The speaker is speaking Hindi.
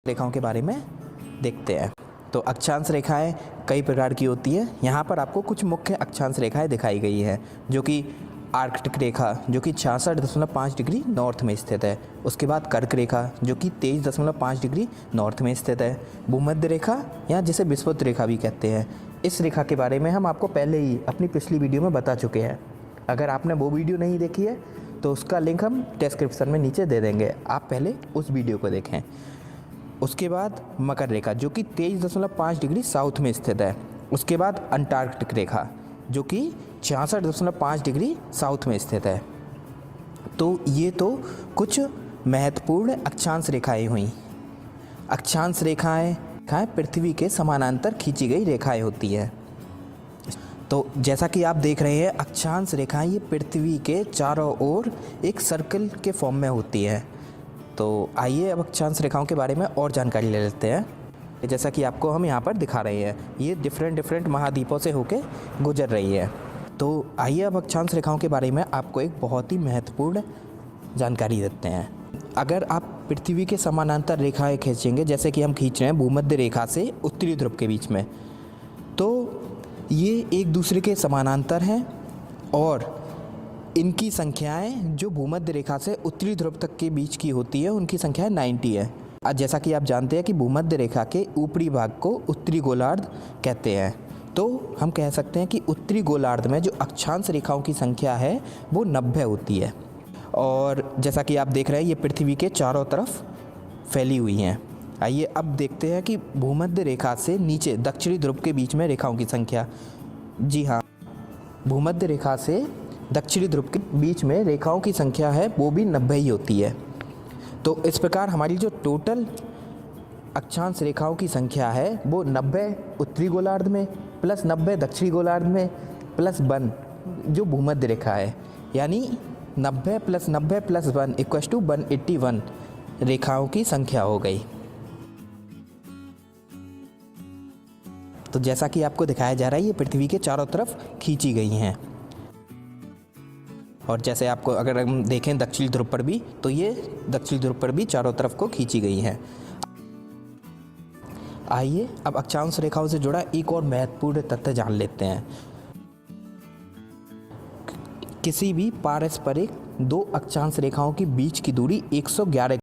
रेखाओं के बारे में देखते हैं। तो अक्षांश रेखाएं कई प्रकार की होती हैं। यहाँ पर आपको कुछ मुख्य अक्षांश रेखाएं दिखाई गई हैं, जो कि आर्कटिक रेखा जो कि 66.5 डिग्री नॉर्थ में स्थित है। उसके बाद कर्क रेखा जो कि 23.5 डिग्री नॉर्थ में स्थित है। भूमध्य रेखा या जिसे विषुवत रेखा भी कहते हैं। इस रेखा के बारे में हम आपको पहले ही अपनी पिछली वीडियो में बता चुके हैं। अगर आपने वो वीडियो नहीं देखी है तो उसका लिंक हम डिस्क्रिप्शन में नीचे दे देंगे, आप पहले उस वीडियो को देखें। उसके बाद मकर रेखा जो कि 23.5 डिग्री साउथ में स्थित है। उसके बाद अंटार्कटिक रेखा जो कि 66.5 डिग्री साउथ में स्थित है। तो ये तो कुछ महत्वपूर्ण अक्षांश रेखाएं हुई। अक्षांश रेखाएं पृथ्वी के समानांतर खींची गई रेखाएं होती हैं। तो जैसा कि आप देख रहे हैं, अक्षांश रेखाएं ये पृथ्वी के चारों ओर एक सर्कल के फॉर्म में होती है। तो आइए अब अक्षांश रेखाओं के बारे में और जानकारी ले लेते हैं। जैसा कि आपको हम यहाँ पर दिखा रहे हैं, ये डिफरेंट महाद्वीपों से होके गुजर रही है। तो आइए अब अक्षांश रेखाओं के बारे में आपको एक बहुत ही महत्वपूर्ण जानकारी देते हैं। अगर आप पृथ्वी के समानांतर रेखाएं खींचेंगे, जैसे कि हम खींच रहे हैं भूमध्य रेखा से उत्तरी ध्रुव के बीच में, तो ये एक दूसरे के समानांतर हैं और इनकी संख्याएं जो भूमध्य रेखा से उत्तरी ध्रुव तक के बीच की होती है, उनकी संख्या 90 है। आज जैसा कि आप जानते हैं कि भूमध्य रेखा के ऊपरी भाग को उत्तरी गोलार्ध कहते हैं, तो हम कह सकते हैं कि उत्तरी गोलार्ध में जो अक्षांश रेखाओं की संख्या है वो 90 होती है। और जैसा कि आप देख रहे हैं, ये पृथ्वी के चारों तरफ फैली हुई हैं। आइए अब देखते हैं कि भूमध्य रेखा से नीचे दक्षिणी ध्रुव के बीच में रेखाओं की संख्या। जी हाँ, भूमध्य रेखा से दक्षिणी ध्रुव के बीच में रेखाओं की संख्या है वो भी 90 ही होती है। तो इस प्रकार हमारी जो टोटल अक्षांश रेखाओं की संख्या है वो 90 उत्तरी गोलार्ध में प्लस 90 दक्षिणी गोलार्ध में प्लस 1 जो भूमध्य रेखा है, यानी 90 प्लस 90 प्लस 1 इक्वल्स टू 181 रेखाओं की संख्या हो गई। तो जैसा कि आपको दिखाया जा रहा है, ये पृथ्वी के चारों तरफ खींची गई हैं। और जैसे आपको अगर हम देखें दक्षिणी ध्रुव पर भी, तो ये दक्षिणी ध्रुव पर भी चारों तरफ को खींची गई हैं। आइए अब अक्षांश रेखाओं से जुड़ा एक और महत्वपूर्ण तथ्य जान लेते हैं। किसी भी पारस्परिक दो अक्षांश रेखाओं के बीच की दूरी 111